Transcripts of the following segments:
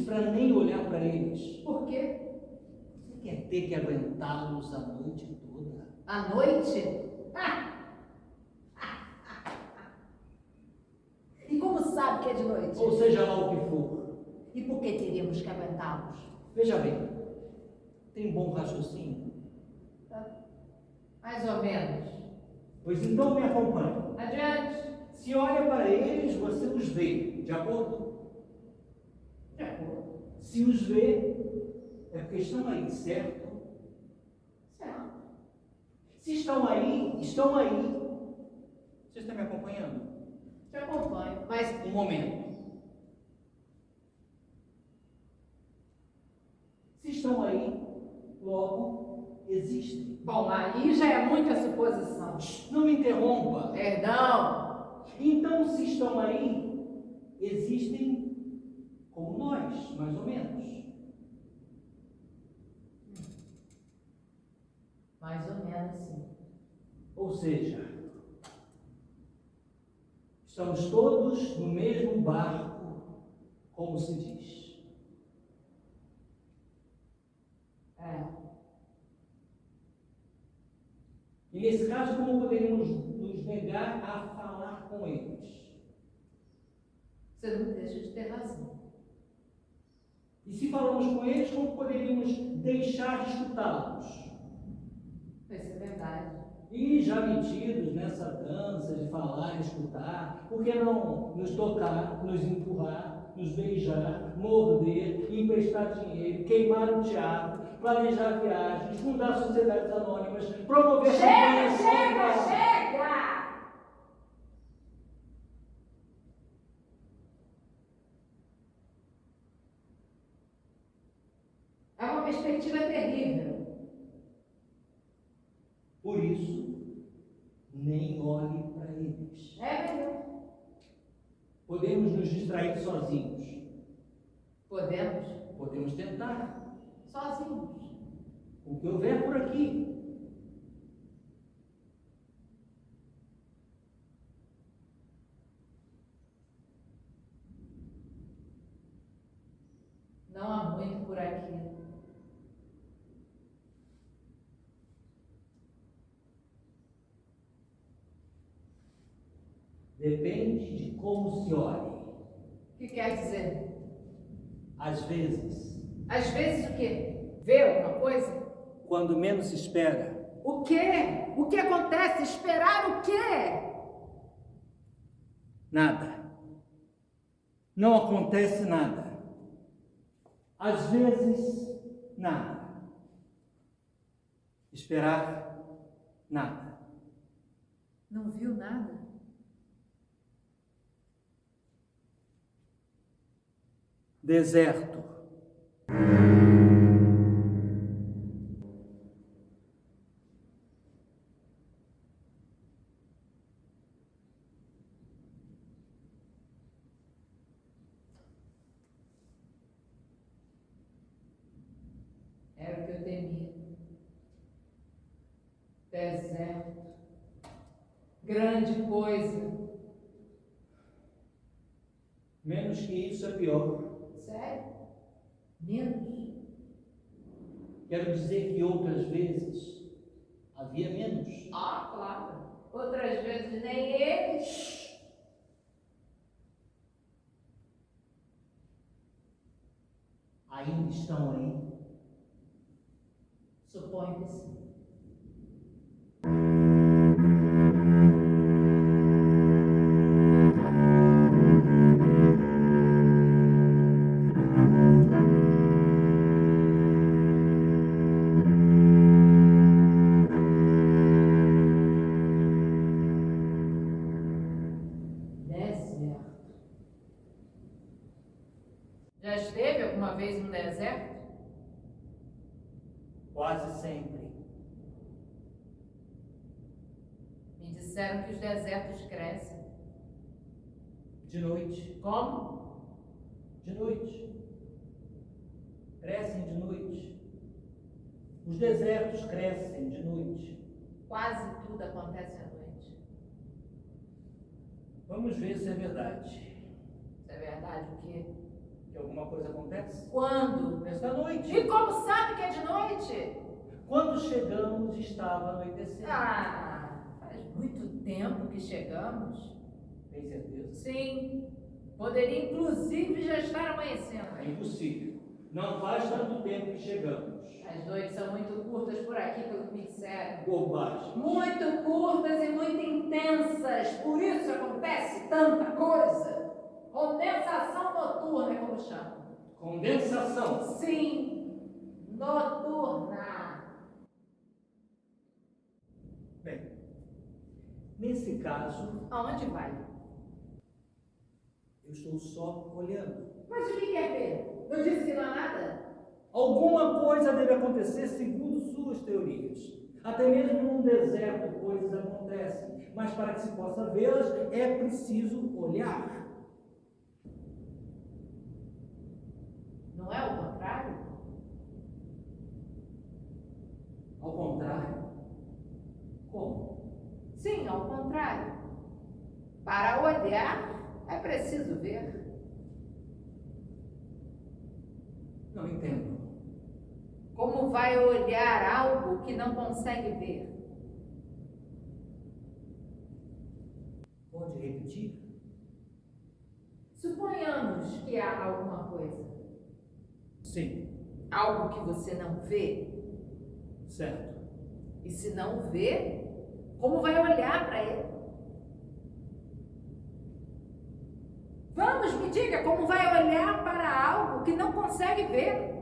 para nem olhar para eles. Por quê? Você quer ter que aguentá-los a noite toda? À noite? E como sabe que é de noite? Ou seja lá o que for. E por que teríamos que aguentá-los? Veja bem, tem bom raciocínio? Mais ou menos. Pois então me acompanhe. Adiante. Se olha para eles, você os vê, de acordo? De acordo. Se os vê, é porque estão aí, certo? Certo. Se estão aí, estão aí. Você está me acompanhando? Te acompanho. Mas Um momento. Se estão aí, logo existem. bom, aí já é muita suposição. Não me interrompa. Perdão. Então, se estão aí, existem como nós, mais ou menos. Mais ou menos, sim. Ou seja, estamos todos no mesmo barco, como se diz. E nesse caso, como poderíamos nos negar a falar com eles? Você não deixa de ter razão. E se falamos com eles, como poderíamos deixar de escutá-los? Isso é verdade. E já metidos nessa dança de falar e escutar, por que não nos tocar, nos empurrar, nos beijar, morder, emprestar dinheiro, queimar o teatro, planejar viagens, fundar sociedades anônimas, promover campanhas contra... Chega! É uma perspectiva terrível. Por isso, nem olhe para eles. É melhor. Podemos nos distrair sozinhos. Podemos? Podemos tentar. Sozinhos. O que houver por aqui. Não há muito por aqui. Depende de como se olhe. O que quer dizer? Às vezes, Às vezes o quê? Vê alguma coisa? quando menos se espera, O quê? O que acontece? Esperar o quê? nada. Não acontece nada. Às vezes, nada. Esperar, nada. Não viu nada? Deserto. Era o que eu temia. Deserto. Grande coisa. Menos que isso é pior. Sério? Menos? Quero dizer que outras vezes havia menos. Ah, claro. Outras vezes nem eles. Ainda estão aí. Suponho que sim. Deserto. Já esteve alguma vez no deserto? Quase sempre. Me disseram que os desertos crescem. De noite. Como? De noite. Crescem de noite. Os desertos crescem de noite. Quase tudo acontece à noite. Vamos ver se é verdade. Isso é verdade o quê? que alguma coisa acontece? Quando? Nesta noite. E como sabe que é de noite? Quando chegamos, estava anoitecendo. Ah, faz muito tempo que chegamos. Tem certeza? Sim, poderia inclusive já estar amanhecendo. É impossível. Não faz tanto tempo que chegamos. As noites são muito curtas por aqui, pelo que me disseram. Bobagem. Muito curtas e muito intensas, por isso acontece tanta coisa. Condensação noturna é como chamam. Condensação. Sim, noturna. Bem, nesse caso, Aonde vai? eu estou só olhando. Mas o que quer ver? Não disse que não há nada? Alguma coisa deve acontecer segundo suas teorias. Até mesmo num deserto coisas acontecem, mas para que se possa vê-las é preciso olhar. Não é o contrário? Ao contrário. Como? Sim, ao contrário. Para olhar é preciso ver. Não entendo. Como vai olhar algo que não consegue ver? Pode repetir? Suponhamos que há alguma coisa. Sim. Algo que você não vê. Certo. E se não vê, como vai olhar para ele? Vamos, me diga, como vai olhar para algo que não consegue ver?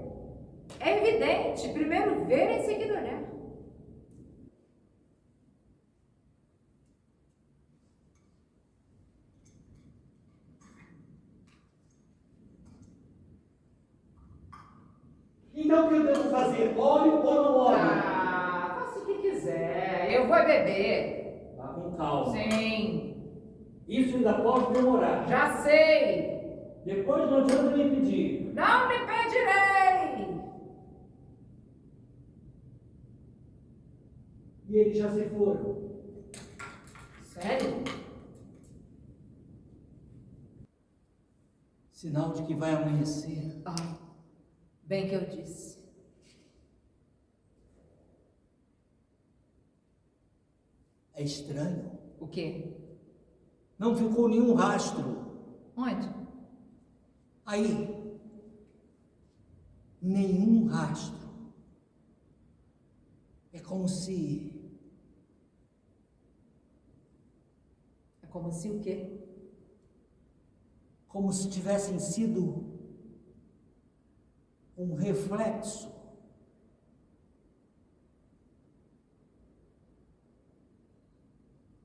É evidente, primeiro ver e em seguida olhar. Então o que eu devo fazer? Olho ou não olho? Ah, faça o que quiser, eu vou beber. Vá com calma. Sim, Isso ainda pode demorar. já sei. Depois não adianta me pedir. Não me pedirei. E eles já se foram. Sério? Sinal de que vai amanhecer. Ah, bem que eu disse. É estranho. O quê? Não ficou nenhum rastro. Onde? Aí. Nenhum rastro. É como se... É como se o quê? Como se tivessem sido um reflexo.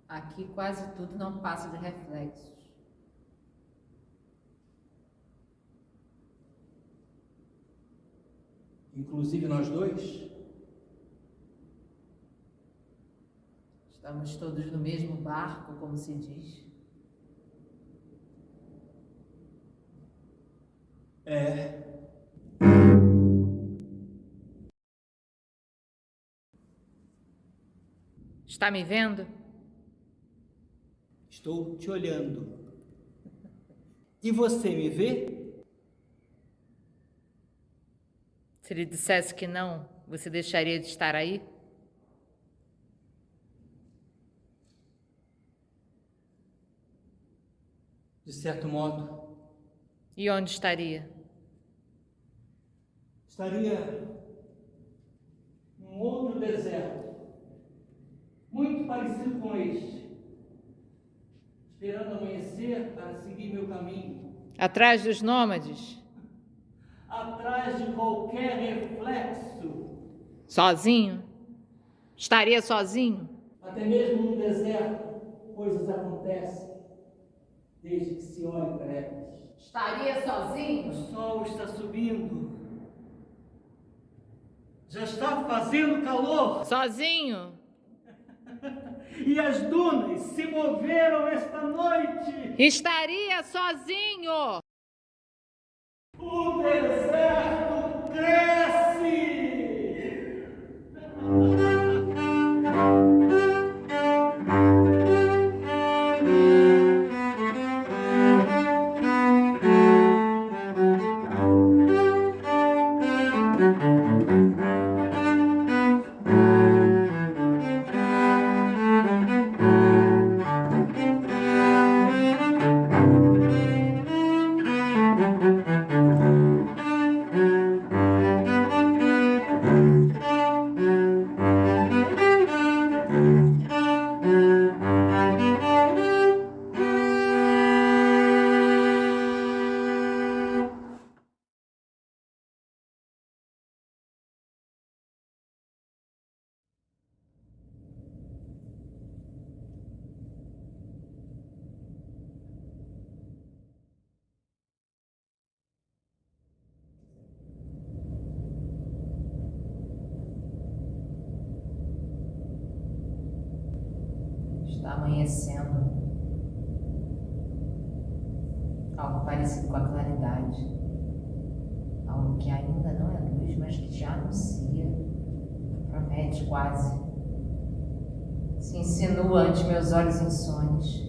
Aqui quase tudo não passa de reflexos. Inclusive nós dois. Estamos todos no mesmo barco, como se diz. É. Está me vendo? Estou te olhando. E você me vê? Se ele dissesse que não, você deixaria de estar aí? De certo modo. E onde estaria? Estaria num outro deserto, muito parecido com este, esperando amanhecer para seguir meu caminho, Atrás dos nômades? atrás de qualquer reflexo, Sozinho? Estaria sozinho? até mesmo no deserto, coisas acontecem, desde que se olhe para elas. Estaria O sozinho? sol está subindo, já está fazendo calor. Sozinho? E as dunas se moveram esta noite. Estaria sozinho! O deserto cresce. Está amanhecendo. Algo parecido com a claridade. Algo que ainda não é luz, mas que já anuncia. Promete quase. Se insinua ante meus olhos insones.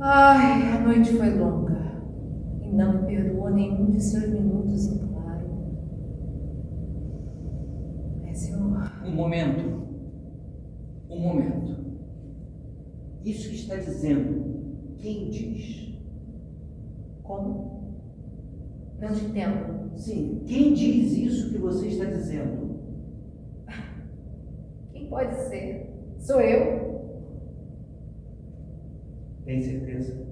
Ai, a noite foi longa e não me perdoou nenhum de seus minutos em claro. Esse é o... Um momento. Um momento. Isso que está dizendo, quem diz? Como? Não te entendo. Sim, quem diz isso que você está dizendo? Quem pode ser? Sou eu. Tem certeza?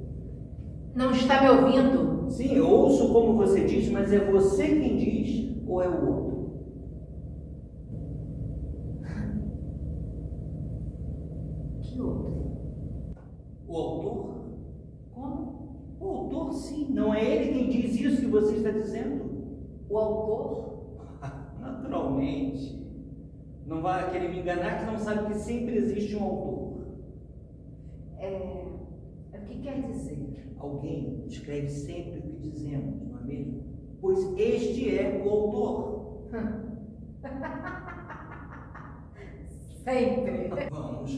Não está me ouvindo? Sim, eu ouço como você diz, mas é você quem diz ou é o outro? Que outro? O autor? Como? O autor, sim. Não é ele quem diz isso que você está dizendo? O autor? Naturalmente. Não vai querer me enganar que não sabe que sempre existe um autor. O que quer dizer? Alguém escreve sempre o que dizemos, não é mesmo? Pois este é o autor. Sempre.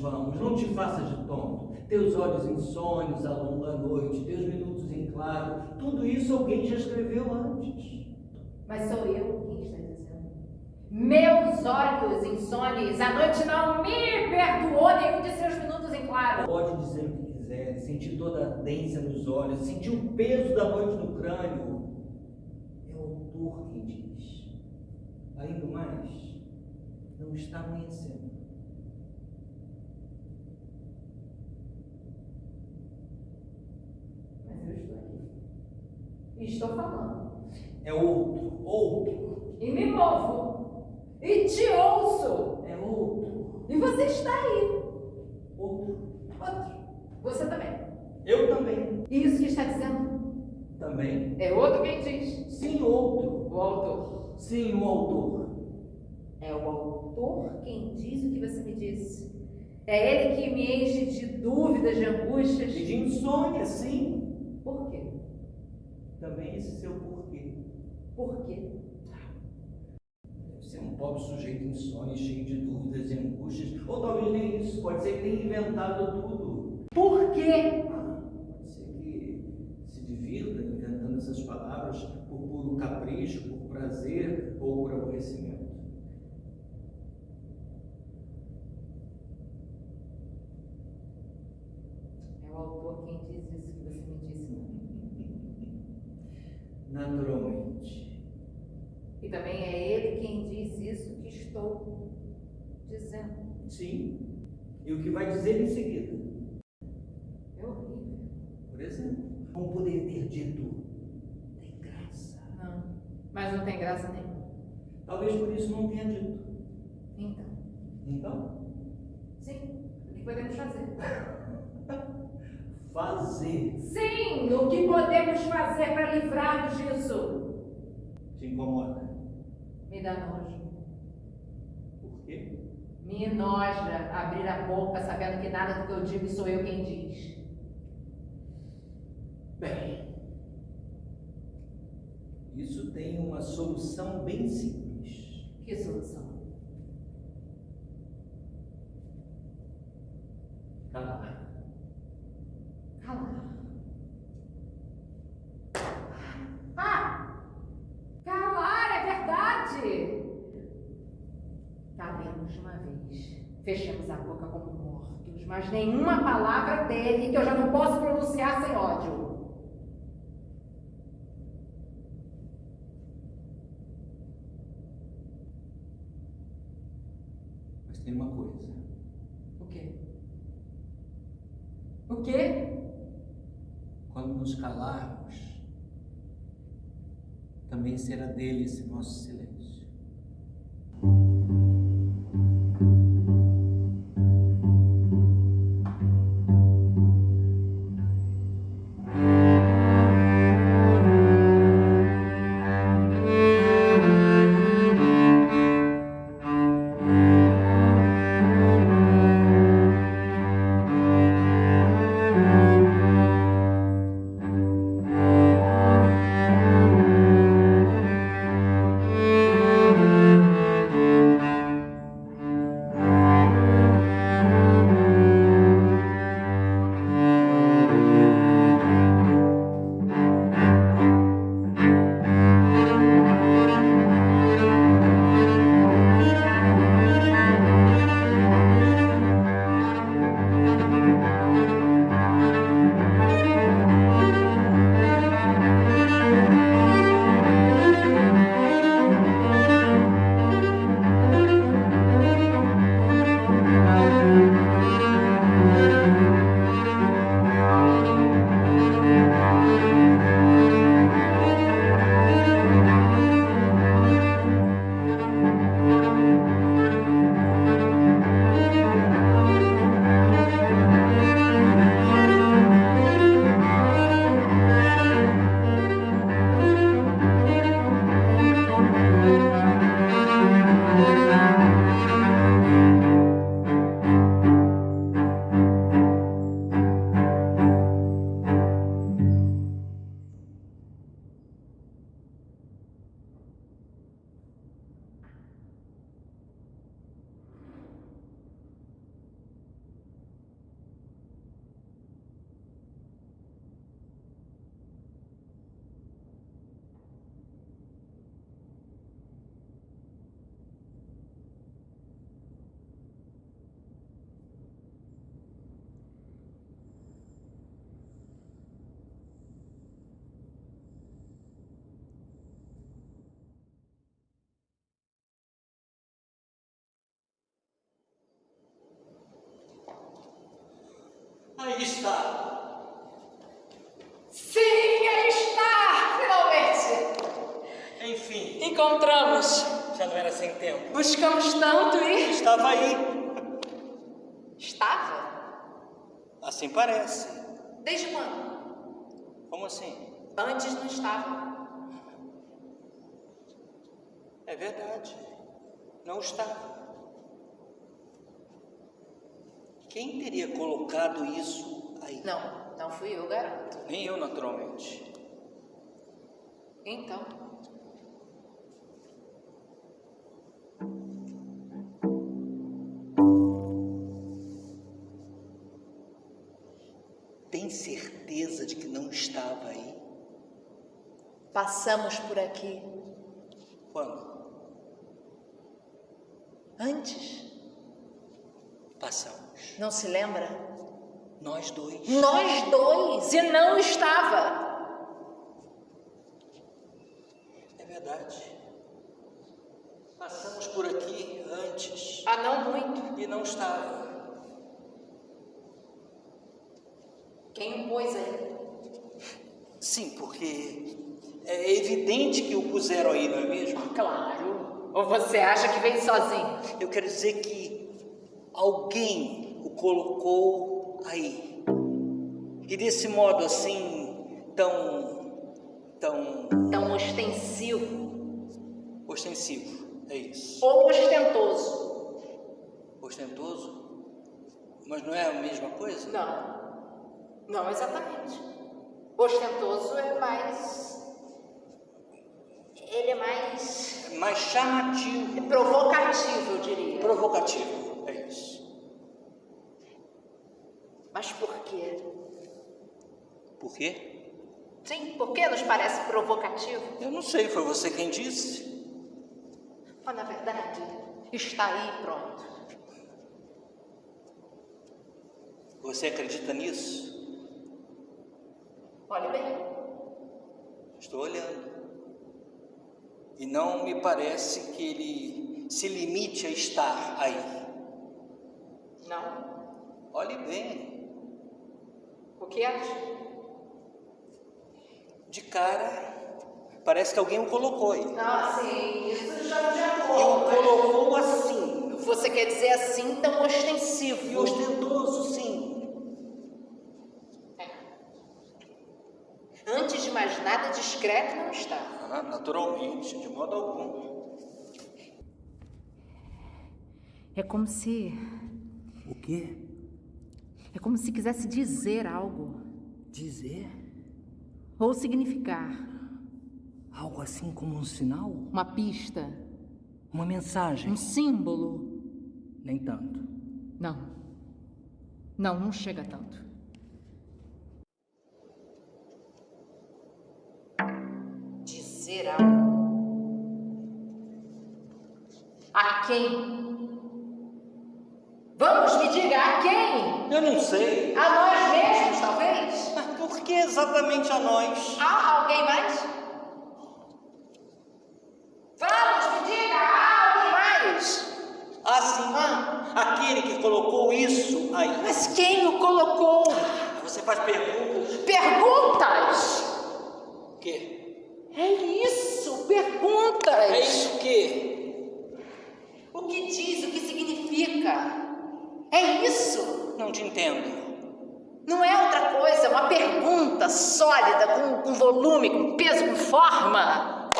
Vamos, não te faças de tonto. Teus olhos insônios à longa noite, teus minutos em claro, tudo isso alguém já escreveu antes. Mas sou eu quem está dizendo. Meus olhos insônios, a noite não me perdoou nenhum de seus minutos em claro. Pode dizer o que quiser, sentir toda a ardência nos olhos, sentir o peso da noite no crânio. É o autor quem diz. Além do mais, não está amanhecendo. Mas eu estou aqui. E estou falando. É outro. E me movo. E te ouço. É outro. E você está aí. Outro. Você também. Eu também. E isso que está dizendo? Também. É outro quem diz. Sim, outro. O autor. Sim, o autor. É o autor quem diz o que você me disse. É ele que me enche de dúvidas, de angústias. E de insônia, sim. Por quê? Também esse seu porquê. Por quê? Deve ser um pobre sujeito insônia, cheio de dúvidas e angústias. Ou talvez nem isso. Pode ser que tenha inventado tudo. Por quê? Pode ser que se divirta inventando essas palavras por puro capricho, por prazer ou por aborrecimento. É o autor quem diz isso que você me disse. Naturalmente. E também é ele quem diz isso que estou dizendo. Sim. E o que vai dizer em seguida? É horrível. Por exemplo, como poderia ter dito, tem graça. Não. Mas não tem graça nenhuma. Talvez por isso não tenha dito. Então. Então, Sim. O que podemos fazer? fazer. Sim! O que podemos fazer para livrar-nos disso? Te incomoda. Me dá nojo. Por quê? Me enoja abrir a boca sabendo que nada do que eu digo sou eu quem diz. Bem, isso tem uma solução bem simples. Que solução? Calar. Calar. Ah! Calar, é verdade! Calemos de uma vez. Fechemos a boca como mortos, mas nenhuma palavra dele que eu já não posso pronunciar sem ódio. Mas tem uma coisa. O quê? O quê? Quando nos calarmos, também será dele esse nosso silêncio. Aí está. Sim, aí está! Finalmente! Enfim, Encontramos! já não era sem tempo. Buscamos tanto e... Estava aí. Estava? Assim parece. Desde quando? Como assim? Antes não estava. É verdade. Não estava. Quem teria colocado isso aí? Não fui eu, garanto. Nem eu, naturalmente. Então... Tem certeza de que não estava aí? Passamos por aqui. Quando? Antes? Passamos. Não se lembra? Nós dois. Nós dois! E não estava! É verdade. Passamos por aqui antes Ah, não muito. e não estava. Quem o pôs aí? Sim, porque é evidente que o puseram aí, não é mesmo? Claro. Ou você acha que veio sozinho? Eu quero dizer que alguém o colocou aí. E desse modo assim, tão ostensivo. ostensivo. É isso. Ou ostentoso. Ostentoso? Mas não é a mesma coisa? Não exatamente. Ostentoso é mais... Ele é mais... Mais chamativo. provocativo, eu diria. Provocativo. É isso. Mas por quê? Por quê? Sim, por que nos parece provocativo? Eu não sei, foi você quem disse. Mas, na verdade, está aí pronto. Você acredita nisso? Olhe bem. Estou olhando. E não me parece que ele se limite a estar aí. Não? Olhe bem. O que acha? De cara, parece que alguém o colocou aí. Ah, sim, isso já E o colocou assim. Você quer dizer assim tão ostensivo? E ostentoso, sim. Antes de mais nada, discreto não está. Ah, naturalmente, de modo algum. É como se... O quê? É como se quisesse dizer algo. Dizer? Ou significar. Algo assim como um sinal? Uma pista. Uma mensagem? Um símbolo. Nem tanto. Não chega tanto. Dizer algo. A quem? Vamos, me diga, a quem? Eu não sei. A nós mesmos, talvez? Mas por que exatamente a nós? Há alguém mais? Vamos, me diga, há alguém mais? Ah, sim. Aquele que colocou isso aí. Mas quem o colocou? Você faz perguntas. Perguntas! O quê? É isso, perguntas! É isso o quê? O que diz, o que significa? É isso! Não te entendo. Não é outra coisa, é uma pergunta sólida, com volume, com peso, com forma.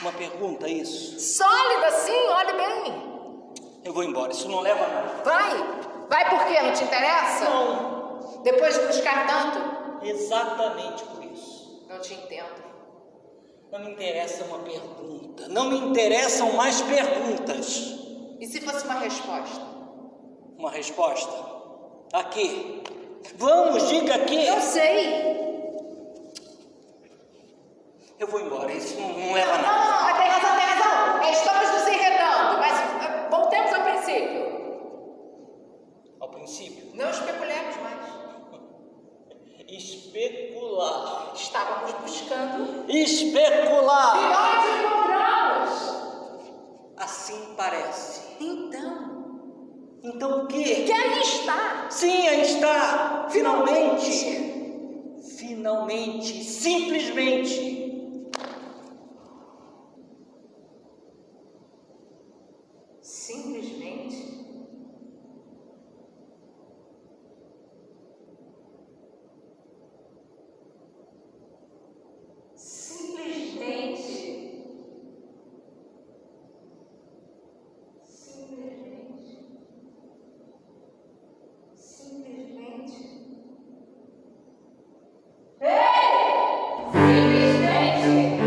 Uma pergunta, isso? Sólida, sim, olhe bem. Eu vou embora, isso não leva a nada. Vai por quê? Não te interessa? Não. Depois de buscar tanto? Exatamente por isso. Não te entendo. Não me interessa uma pergunta. Não me interessam mais perguntas. E se fosse uma resposta? Uma resposta? A quê? Vamos, diga aqui. Eu sei. Eu vou embora, isso não leva a nada. Não, tem razão. Estamos nos enredando, mas voltemos ao princípio. Ao princípio? Não especulemos mais. Especular. Estávamos buscando. Especular. E nós encontramos. Assim parece. Então, Então o quê? Que aí está! Sim, aí está! Finalmente! Finalmente! Simplesmente! Simplesmente? Simplesmente. Simplesmente. Simplesmente. Ei! Simplesmente!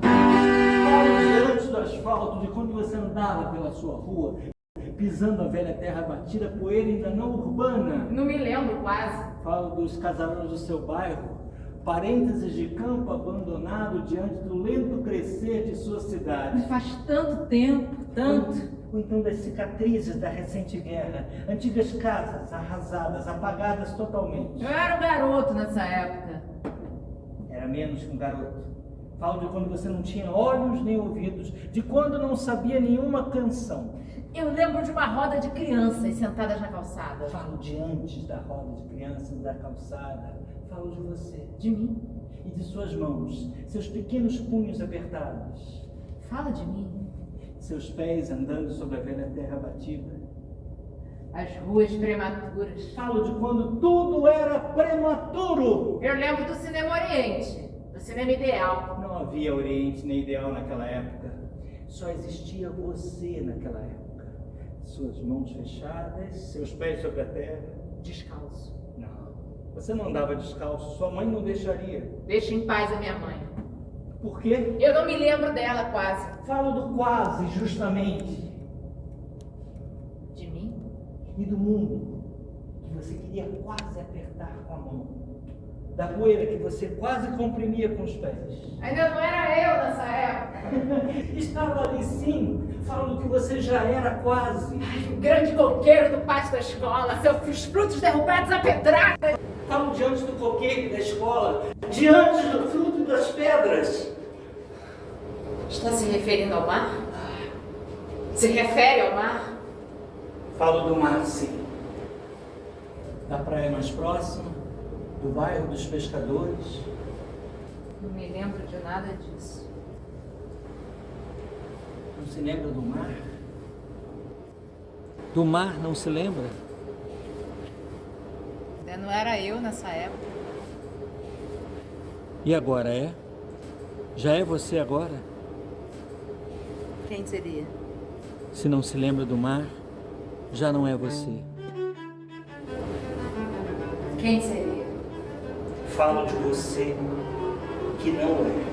Fala diante do asfalto de quando você andava pela sua rua, pisando a velha terra batida, poeira ainda não urbana. Não me lembro quase. Falo dos casarões do seu bairro, parênteses de campo abandonado diante do lento crescer de sua cidade. Faz tanto tempo, tanto. Ou então das cicatrizes da recente guerra, antigas casas arrasadas, apagadas totalmente. Eu era um garoto nessa época. Era menos que um garoto. Falo de quando você não tinha olhos nem ouvidos, de quando não sabia nenhuma canção. Eu lembro de uma roda de crianças sentadas na calçada. Falo de antes da roda de crianças da calçada. Falo de você, De mim. e de suas mãos, seus pequenos punhos apertados, Fala de mim. seus pés andando sobre a velha terra batida. As ruas prematuras. Falo de quando tudo era prematuro. Eu lembro do Cinema Oriente, do Cinema Ideal. Não havia Oriente nem ideal naquela época. Só existia você naquela época. Suas mãos fechadas, seus pés sobre a terra. Descalço. Não, você não andava descalço. Sua mãe não deixaria. Deixa em paz a minha mãe. Por quê? Eu não me lembro dela quase. Falo do quase, justamente. De mim? E do mundo que você queria quase apertar com a mão. Da poeira que você quase comprimia com os pés. Ainda não era eu nessa época. Estava ali sim, falando que você já era quase. O grande coqueiro do pátio da escola, seus frutos derrubados a pedrada. Falo diante do coqueiro da escola, diante do fruto das pedras. Está se referindo ao mar? Se refere ao mar? Falo do mar, sim. Da praia mais próxima, do bairro dos pescadores. Não me lembro de nada disso. Não se lembra do mar? Do mar não se lembra? Ainda não era eu nessa época. E agora é? Já é você agora? Quem seria? Se não se lembra do mar, já não é você. Quem seria? Falo de você que não é.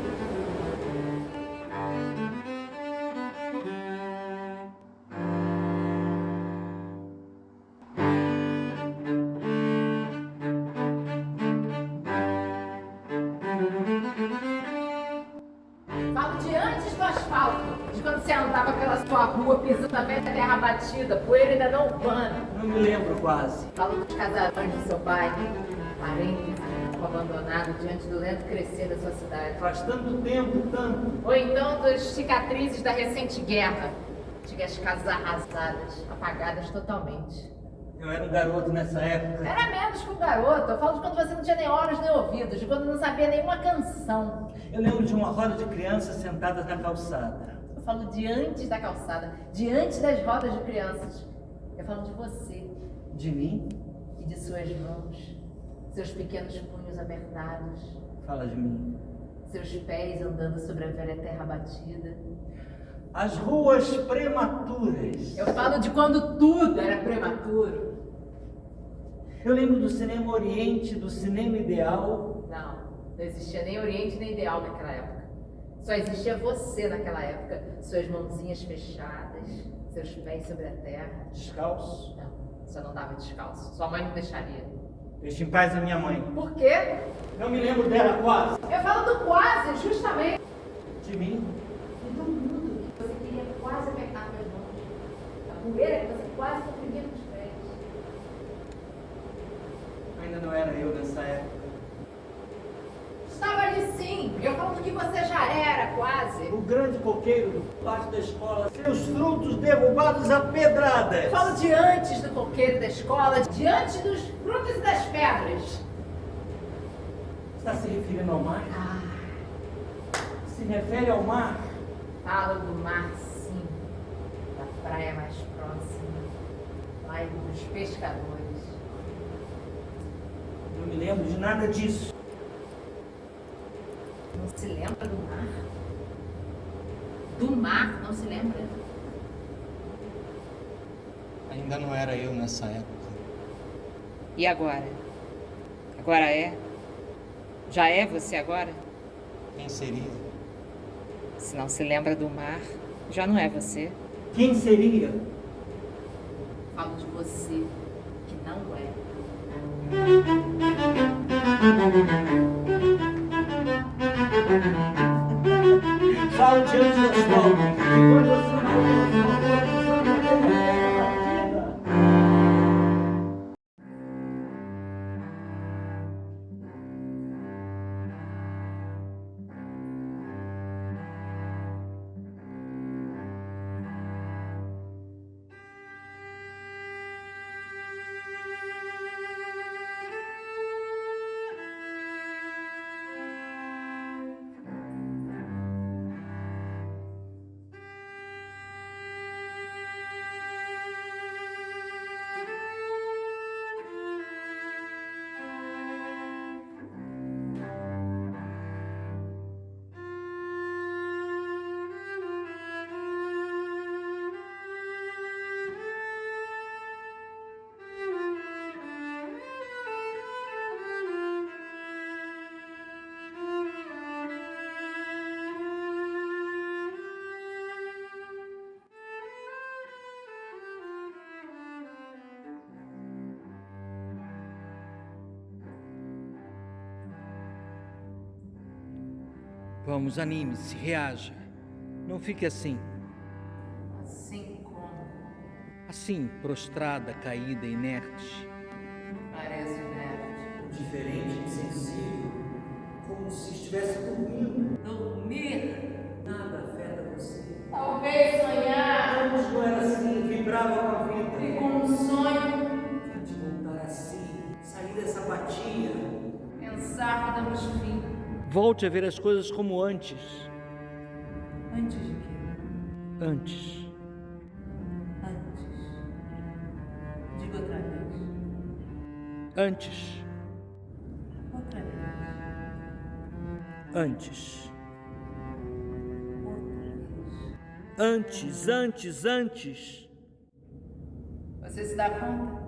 Falo de antes do asfalto, de quando você andava pela sua rua pisando a velha terra batida, poeira ainda não urbana. Não me lembro quase. Falo dos casarões do seu bairro, parênteses, abandonado diante do lento crescer da sua cidade. Faz tanto tempo, tanto. Ou então das cicatrizes da recente guerra, antigas casas arrasadas, apagadas totalmente. Eu era um garoto nessa época. Era menos que um garoto, eu falo de quando você não tinha nem olhos nem ouvidos, de quando não sabia nenhuma canção. Eu lembro de uma roda de crianças sentadas na calçada. Eu falo de antes da calçada, de antes das rodas de crianças. Eu falo de você De mim? e de suas mãos, seus pequenos punhos apertados, Fala de mim. seus pés andando sobre a velha terra batida. As ruas prematuras. Eu falo de quando tudo era prematuro. Eu lembro do cinema Oriente, do cinema Ideal. Não existia nem Oriente nem Ideal naquela época. Só existia você naquela época. Suas mãozinhas fechadas, seus pés sobre a terra. Descalço. Não, você não dava descalço. Sua mãe não deixaria. Deixa em paz a minha mãe. Por quê? Não me lembro dela quase. Eu falo do quase, justamente. De mim? E do mundo que você queria quase apertar suas mãos. A poeira que você quase comprimia nos pés. Ainda não era eu nessa época. Estava ali sim. Eu falo do que você já era, quase. O grande coqueiro do pátio da escola, seus frutos derrubados a pedradas. Eu falo de antes do coqueiro da escola, diante dos frutos e das pedras. Está se referindo ao mar? Ah, Se refere ao mar? falo do mar, sim. Da praia mais próxima. Lá dos pescadores. Não me lembro de nada disso. Não se lembra do mar? Do mar, não se lembra? Ainda não era eu nessa época. E agora? Agora é? Já é você agora? Quem seria? Se não se lembra do mar, já não é você. Quem seria? Falo de você, que não é. Falo diante do asfalto. E quando você não Vamos, anime-se, reaja. Não fique assim. Assim como Assim, prostrada, caída, inerte. parece inerte. Diferente, insensível. Como se estivesse dormindo. Dormir, Nada afeta você. talvez sonhar, Antes não era assim, vibrava com a vida. e com um sonho, De voltar a si, sair dessa apatia. pensar que damos fim. Volte a ver as coisas como antes. Antes de quê? Antes. Antes. Diga outra vez. Antes. Outra vez. Antes. Outra vez. Antes. Você se dá conta?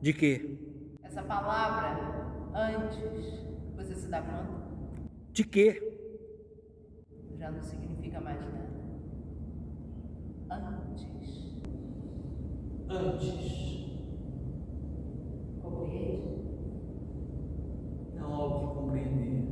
De quê? Essa palavra, antes, você se dá conta? De quê? Já não significa mais nada. Antes. Antes. Compreende? Não há o que compreender.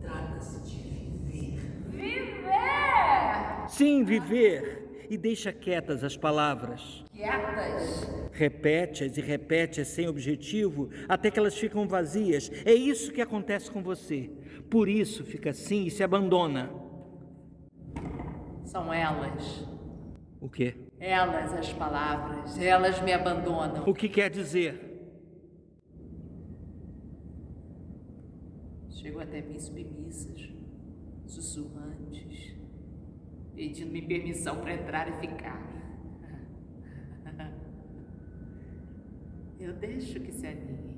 Trata-se de viver. Viver! Sim, viver. E deixa quietas as palavras. Quietas. Repete-as e repete-as sem objetivo, até que elas ficam vazias. É isso que acontece com você. Por isso fica assim e se abandona. São elas. O quê? Elas as palavras. Elas me abandonam. O que quer dizer? Chegam até mim submissas, sussurrantes, pedindo-me permissão para entrar e ficar. Eu deixo que se aninhem.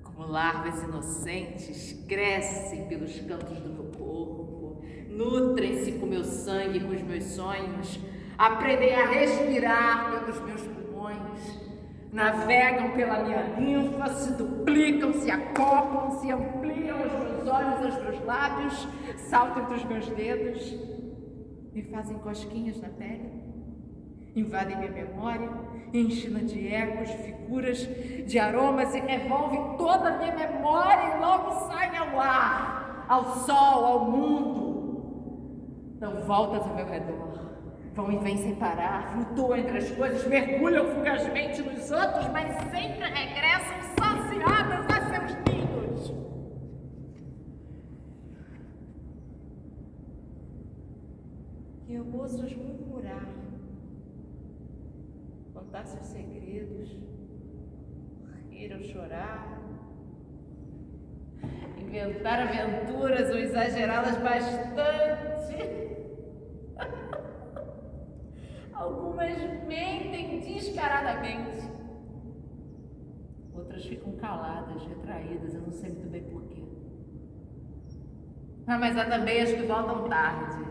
Como larvas inocentes, crescem pelos cantos do meu corpo, nutrem-se com meu sangue, com os meus sonhos, aprendem a respirar pelos meus pulmões, navegam pela minha linfa, se duplicam, se acoplam, se ampliam os meus olhos, os meus lábios, saltam entre os meus dedos, me fazem cosquinhas na pele, invadem minha memória, enchem-na de ecos, de figuras, de aromas e revolvem toda a minha memória e logo saem ao ar, ao sol, ao mundo. Dão voltas ao meu redor, vão e vêm sem parar, flutuam entre as coisas, mergulham fugazmente nos outros, mas sempre regressam saciadas a seus ninhos. E eu ouço-os murmurar, contar seus segredos, rir ou chorar, inventar aventuras ou exagerá-las bastante. Algumas mentem descaradamente, outras ficam caladas, retraídas, eu não sei muito bem porquê. Mas há também as que voltam tarde,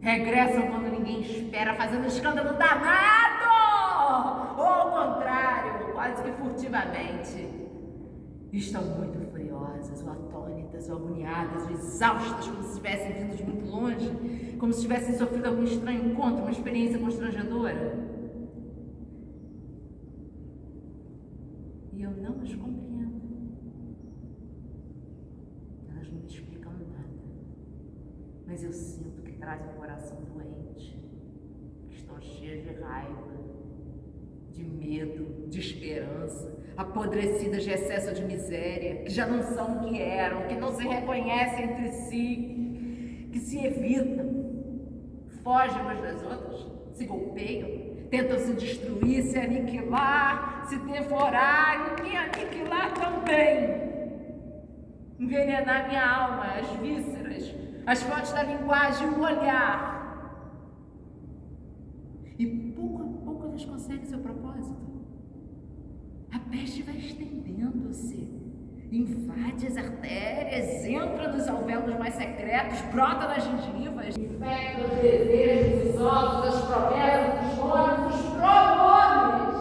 regressam quando ninguém espera, fazendo escândalo danado, ou ao contrário, quase que furtivamente. Estão muito furiosas, ou atônitas, ou agoniadas, ou exaustas, como se tivessem vindo de muito longe, como se tivessem sofrido algum estranho encontro, uma experiência constrangedora. E eu não as compreendo. Elas não me explicam nada, mas eu sinto que trazem um coração doente, que estão cheias de raiva, de medo, de esperança, apodrecidas de excesso de miséria, que já não são o que eram, que não se reconhecem entre si, que se evitam, fogem umas das outras, se golpeiam, tentam se destruir, se aniquilar, se devorar e me aniquilar também, envenenar minha alma, as vísceras, as fontes da linguagem, o olhar. E pouco a pouco elas conseguem seu propósito. A peste vai estendendo-se, invade as artérias, entra nos alvéolos mais secretos, brota nas gengivas, infecta os desejos, os ossos, as promessas, os nomes, os pronomes,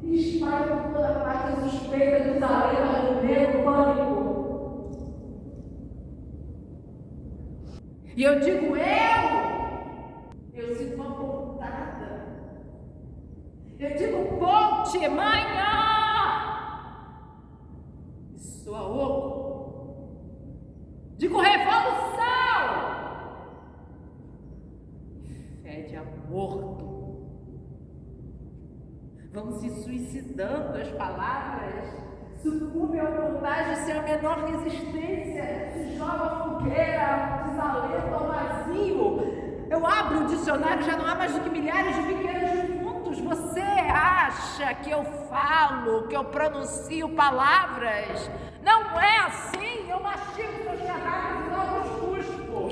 e espalha por toda parte a suspeita dos arenas do medo, pânico. E eu digo, eu sinto uma pontada. Eu digo, ponte, manhã! E soa oco. Digo, revolução! Fede a morto. Vão se suicidando as palavras. Sucumbe ao contágio sem a menor resistência, se joga a fogueira, desalenta ao vazio. Eu abro o dicionário, já não há mais do que milhares de pequenos defuntos. Você acha que eu falo, que eu pronuncio palavras? Não é assim, eu mastigo seus cadáveres e não os cuspo.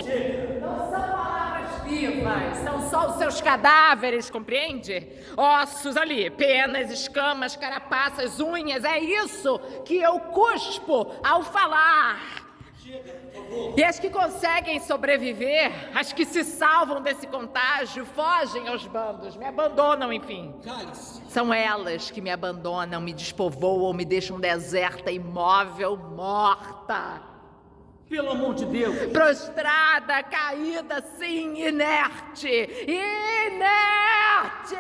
Não são palavras vivas, são só os seus cadáveres, compreende? Ossos ali, penas, escamas, carapaças, unhas, é isso que eu cuspo ao falar. E as que conseguem sobreviver, as que se salvam desse contágio, fogem aos bandos, me abandonam, enfim. São elas que me abandonam, me despovoam, me deixam deserta, imóvel, morta. Pelo amor de Deus. Prostrada, caída, sim, inerte. Inerte!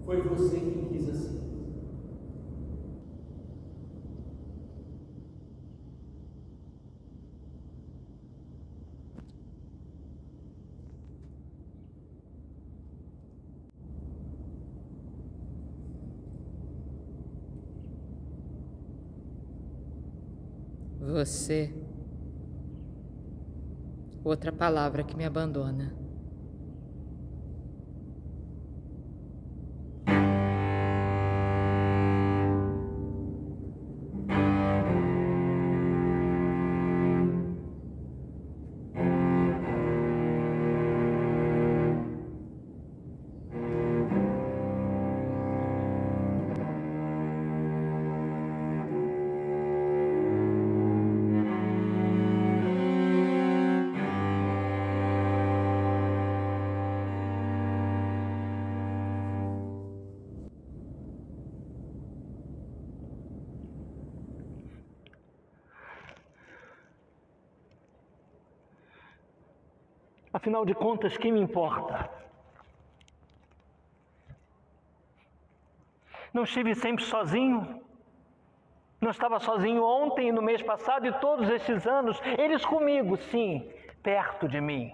Foi você quem quis assim. Você. Outra palavra que me abandona. Afinal de contas, quem me importa? Não estive sempre sozinho. Não estava sozinho ontem e no mês passado e todos estes anos. Eles comigo, sim, perto de mim,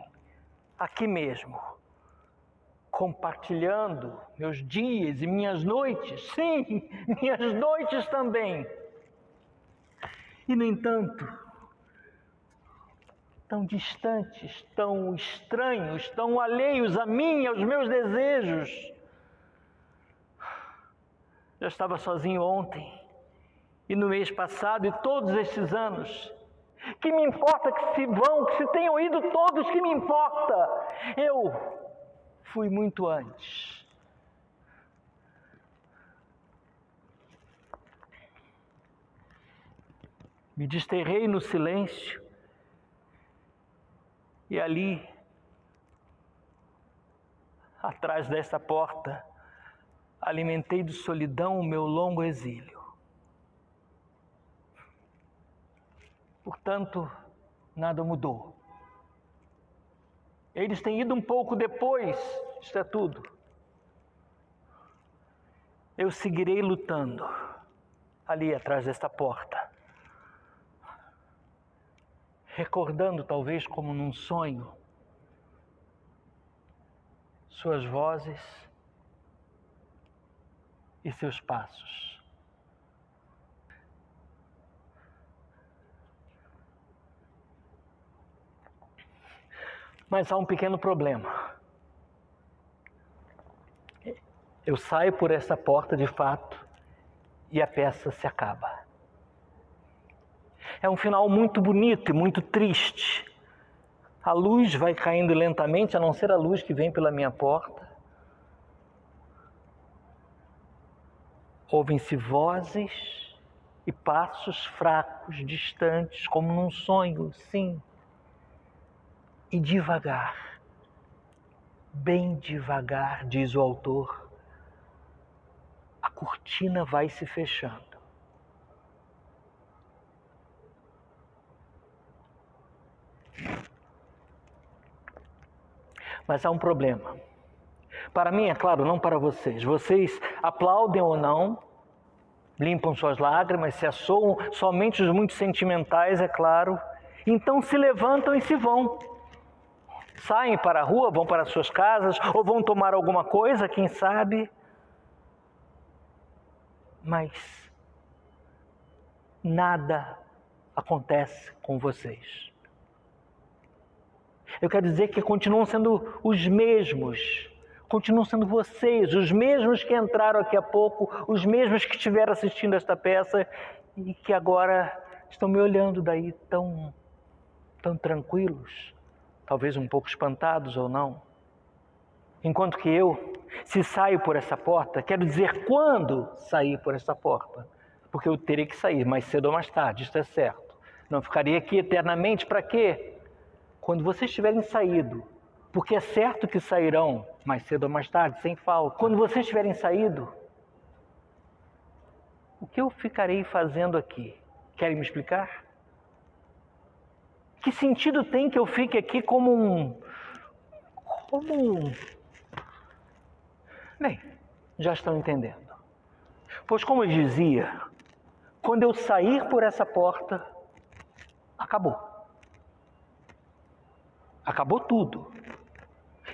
aqui mesmo. Compartilhando meus dias e minhas noites. Sim, minhas noites também. E, no entanto, tão distantes, tão estranhos, tão alheios a mim e aos meus desejos. Já estava sozinho ontem e no mês passado e todos estes anos. Que me importa que se vão, que se tenham ido todos, que me importa? Eu fui muito antes. Me desterrei no silêncio e ali, atrás desta porta, alimentei de solidão o meu longo exílio. Portanto, nada mudou. Eles têm ido um pouco depois, isto é tudo. Eu seguirei lutando ali atrás desta porta, recordando talvez como num sonho suas vozes e seus passos. Mas há um pequeno problema. Eu saio por essa porta de fato e a peça se acaba. É um final muito bonito e muito triste. A luz vai caindo lentamente, a não ser a luz que vem pela minha porta. Ouvem-se vozes e passos fracos, distantes, como num sonho, sim. E devagar, bem devagar, diz o autor, a cortina vai se fechando. Mas há um problema. Para mim, é claro, não para vocês. Vocês aplaudem ou não, limpam suas lágrimas, se assoam, somente os muito sentimentais, é claro. Então se levantam e se vão. Saem para a rua, vão para suas casas, ou vão tomar alguma coisa, quem sabe. Mas nada acontece com vocês. Eu quero dizer que continuam sendo os mesmos, continuam sendo vocês, os mesmos que entraram aqui há pouco, os mesmos que estiveram assistindo esta peça e que agora estão me olhando daí tão tranquilos, talvez um pouco espantados ou não. Enquanto que eu, se saio por essa porta, quero dizer quando sair por essa porta, porque eu teria que sair mais cedo ou mais tarde, isto é certo. Não ficaria aqui eternamente, para quê? Quando vocês tiverem saído, porque é certo que sairão mais cedo ou mais tarde, sem falta. Quando vocês tiverem saído, o que eu ficarei fazendo aqui? Querem me explicar? Que sentido tem que eu fique aqui como um... Bem, já estão entendendo. Pois como eu dizia, quando eu sair por essa porta, acabou. Acabou tudo.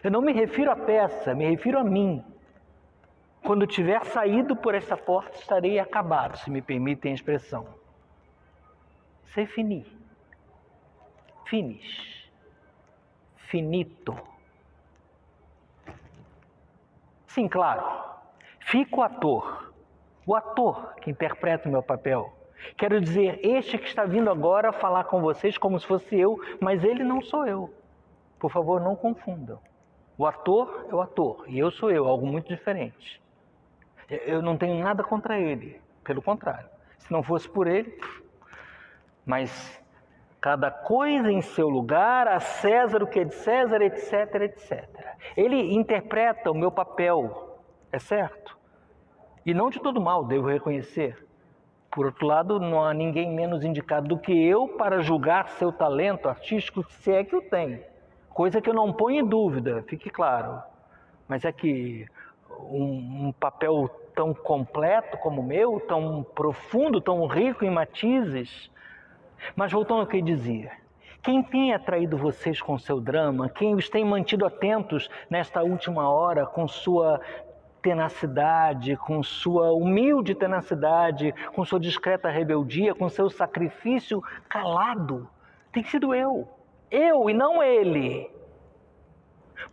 Eu não me refiro à peça, me refiro a mim. Quando eu tiver saído por essa porta, estarei acabado, se me permitem a expressão. C'est fini. Finish. Finito. Sim, claro. Fico ator. O ator que interpreta o meu papel. Quero dizer, este que está vindo agora falar com vocês como se fosse eu, mas ele não sou eu. Por favor, não confundam. O ator é o ator e eu sou eu, algo muito diferente. Eu não tenho nada contra ele, pelo contrário. Se não fosse por ele, mas cada coisa em seu lugar, a César o que é de César, etc, etc. Ele interpreta o meu papel, é certo? E não de todo mal, devo reconhecer. Por outro lado, não há ninguém menos indicado do que eu para julgar seu talento artístico, se é que o tem. coisa que eu não ponho em dúvida, fique claro. Mas é que um papel tão completo como o meu, tão profundo, tão rico em matizes. Mas voltando ao que eu dizia, quem tem atraído vocês com seu drama, quem os tem mantido atentos nesta última hora com sua tenacidade, com sua humilde tenacidade, com sua discreta rebeldia, com seu sacrifício calado, tem sido eu e não ele.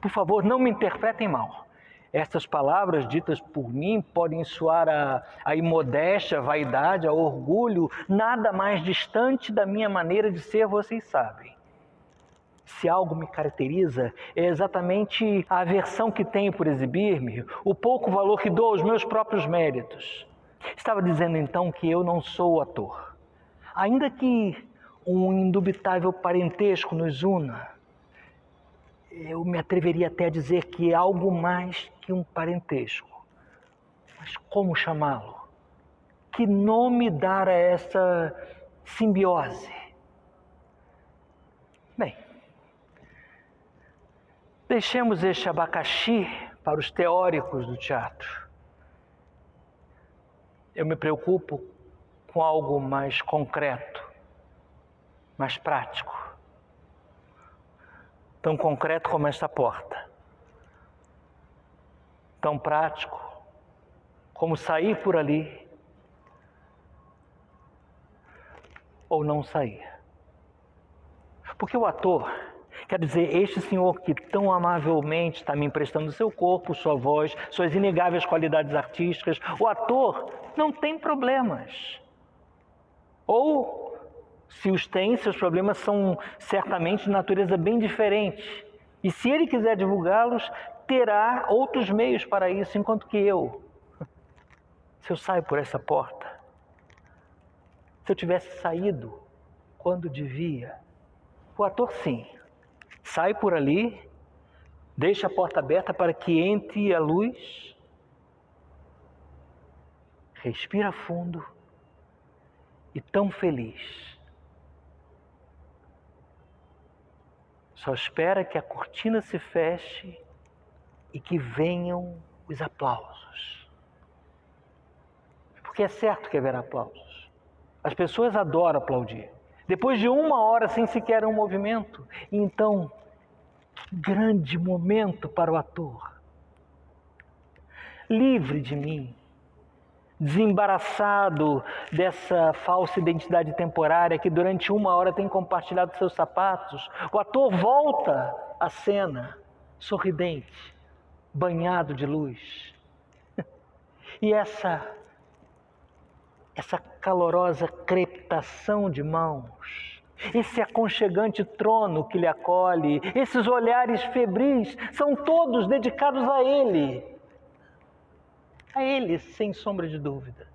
Por favor, não me interpretem mal. Estas palavras ditas por mim podem soar a imodéstia, a vaidade, a orgulho, nada mais distante da minha maneira de ser, vocês sabem. Se algo me caracteriza, é exatamente a aversão que tenho por exibir-me, o pouco valor que dou aos meus próprios méritos. Estava dizendo então que eu não sou ator. Ainda que um indubitável parentesco nos una, eu me atreveria até a dizer que é algo mais que um parentesco. Mas como chamá-lo? Que nome dar a essa simbiose? Bem, deixemos este abacaxi para os teóricos do teatro. Eu me preocupo com algo mais concreto, mais prático. Tão concreto como esta porta. Tão prático como sair por ali ou não sair. Porque o ator, quer dizer, este senhor que tão amavelmente está me emprestando seu corpo, sua voz, suas inegáveis qualidades artísticas, o ator não tem problemas. Ou, se os tem, seus problemas são certamente de natureza bem diferente. E se ele quiser divulgá-los, terá outros meios para isso, enquanto que eu, se eu saio por essa porta, se eu tivesse saído quando devia, o ator sim, sai por ali, deixa a porta aberta para que entre a luz, respira fundo e tão feliz. Só espera que a cortina se feche e que venham os aplausos. Porque é certo que haverá aplausos. As pessoas adoram aplaudir. Depois de 1 hora sem sequer um movimento. E então, que grande momento para o ator. Livre de mim, desembaraçado dessa falsa identidade temporária que durante 1 hora tem compartilhado seus sapatos, o ator volta à cena, sorridente, banhado de luz. E essa calorosa crepitação de mãos, esse aconchegante trono que lhe acolhe, esses olhares febris, são todos dedicados a ele. A ele, sem sombra de dúvida.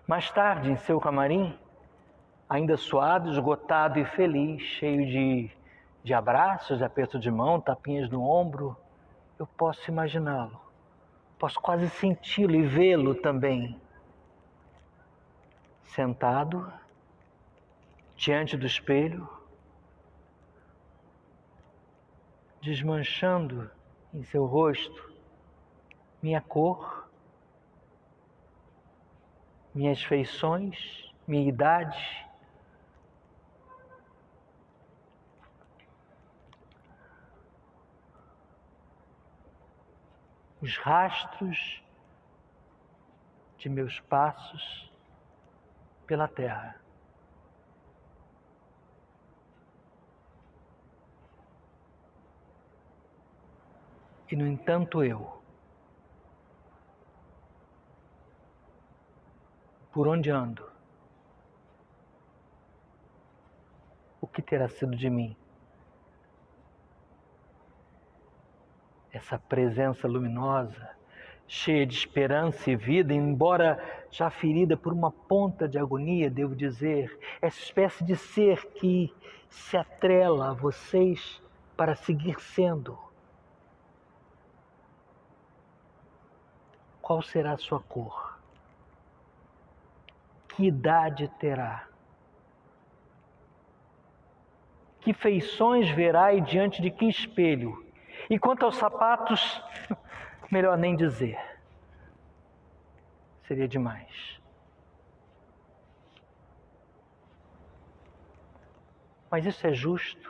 Mais tarde, em seu camarim, ainda suado, esgotado e feliz, cheio de abraços, de aperto de mão, tapinhas no ombro, eu posso imaginá-lo, posso quase senti-lo e vê-lo também. Sentado, diante do espelho, desmanchando em seu rosto minha cor, minhas feições, minha idade. Os rastros de meus passos pela terra. E, no entanto, eu, por onde ando? O que terá sido de mim? Essa presença luminosa, cheia de esperança e vida, embora já ferida por uma ponta de agonia, devo dizer, essa espécie de ser que se atrela a vocês para seguir sendo. Qual será a sua cor? Que idade terá? que feições verá e diante de que espelho? E quanto aos sapatos, melhor nem dizer. Seria demais. Mas isso é justo?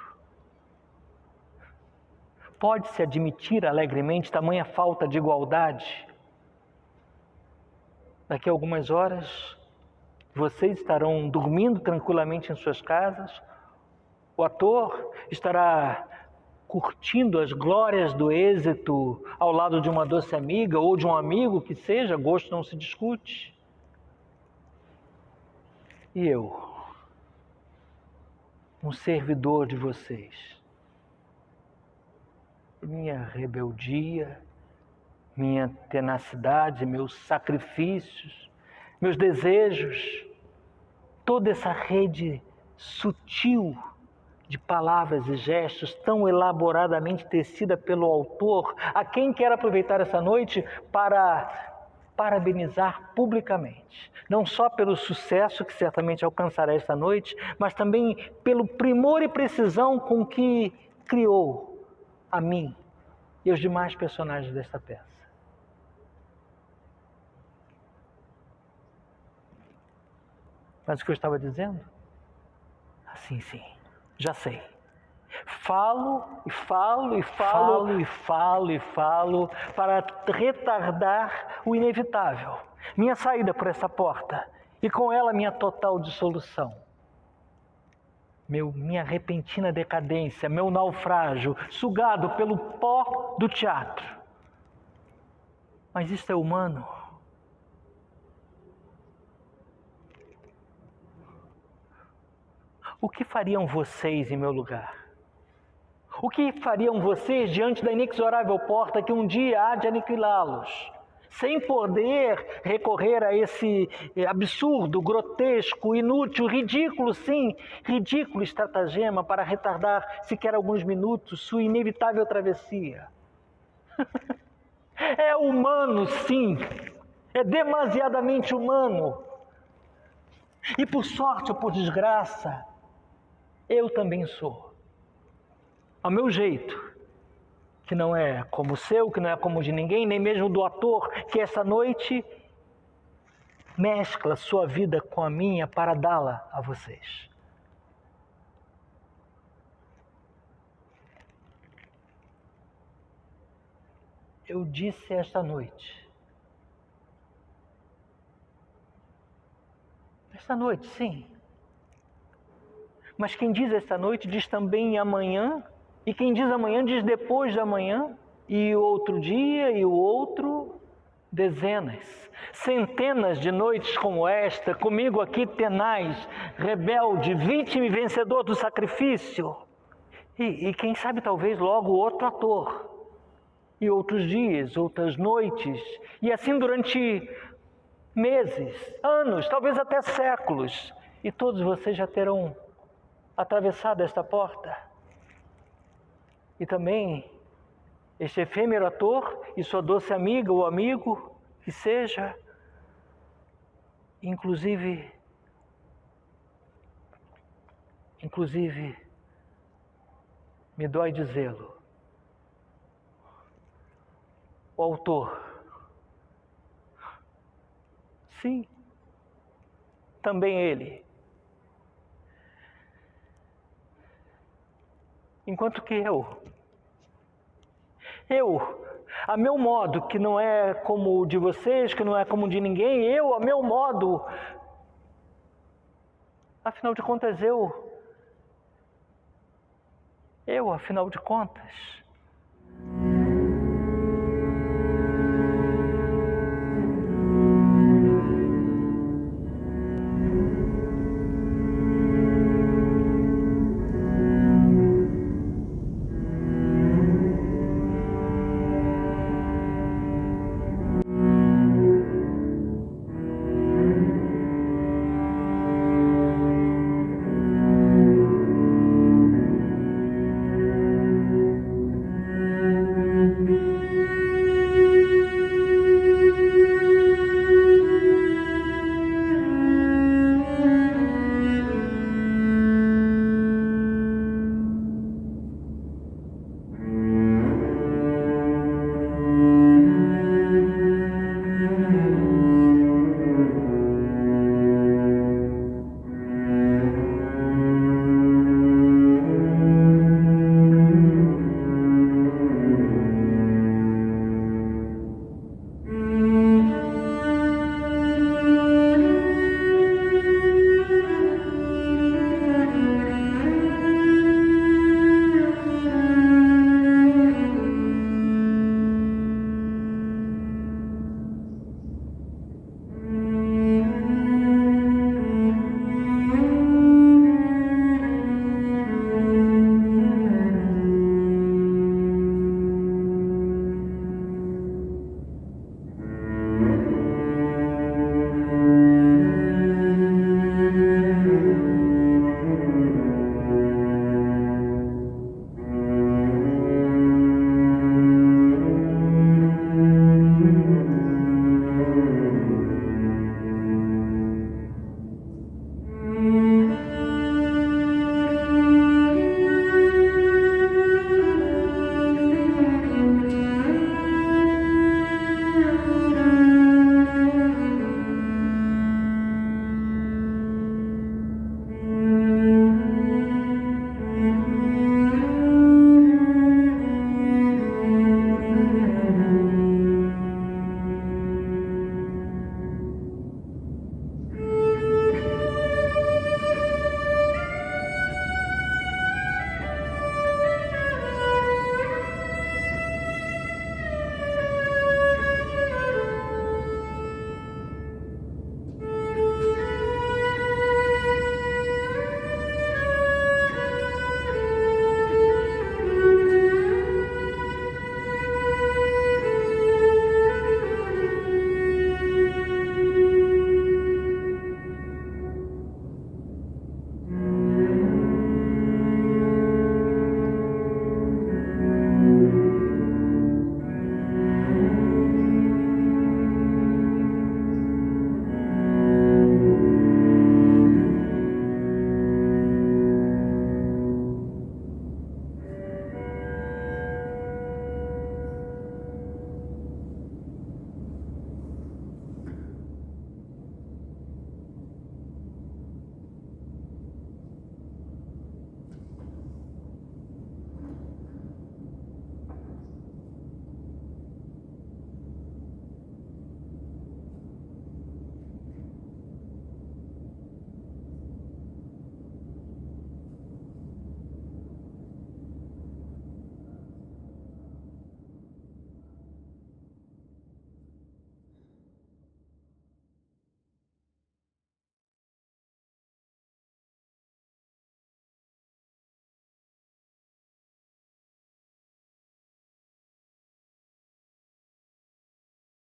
Pode-se admitir alegremente tamanha falta de igualdade? Daqui a algumas horas, vocês estarão dormindo tranquilamente em suas casas, o ator estará curtindo as glórias do êxito ao lado de uma doce amiga ou de um amigo que seja, gosto não se discute. E eu, um servidor de vocês, minha rebeldia, minha tenacidade, meus sacrifícios, meus desejos, toda essa rede sutil de palavras e gestos tão elaboradamente tecida pelo autor, a quem quero aproveitar essa noite para parabenizar publicamente, não só pelo sucesso que certamente alcançará esta noite, mas também pelo primor e precisão com que criou a mim e os demais personagens desta peça. Mas o que eu estava dizendo? Sim, já sei. Falo para retardar o inevitável. Minha saída por essa porta e com ela minha total dissolução. Minha repentina decadência, meu naufrágio, sugado pelo pó do teatro. Mas isso é humano. O que fariam vocês em meu lugar? O que fariam vocês diante da inexorável porta que um dia há de aniquilá-los? Sem poder recorrer a esse absurdo, grotesco, inútil, ridículo, sim, ridículo estratagema para retardar sequer alguns minutos sua inevitável travessia. É humano, sim, é demasiadamente humano. E por sorte ou por desgraça, eu também sou. Ao meu jeito, que não é como o seu, que não é como o de ninguém, nem mesmo do ator, que essa noite mescla sua vida com a minha para dá-la a vocês. Eu disse esta noite. Esta noite, sim. Mas quem diz esta noite diz também amanhã, e quem diz amanhã diz depois da manhã, e outro dia, e o outro, dezenas, centenas de noites como esta, comigo aqui tenaz, rebelde, vítima e vencedor do sacrifício. E quem sabe talvez logo outro ator, e outros dias, outras noites, e assim durante meses, anos, talvez até séculos, e todos vocês já terão atravessado esta porta. E também este efêmero ator e sua doce amiga ou amigo, que seja, inclusive, me dói dizê-lo, o autor, sim, também ele. Enquanto que eu, a meu modo, que não é como o de vocês, que não é como o de ninguém, eu, a meu modo, afinal de contas, afinal de contas,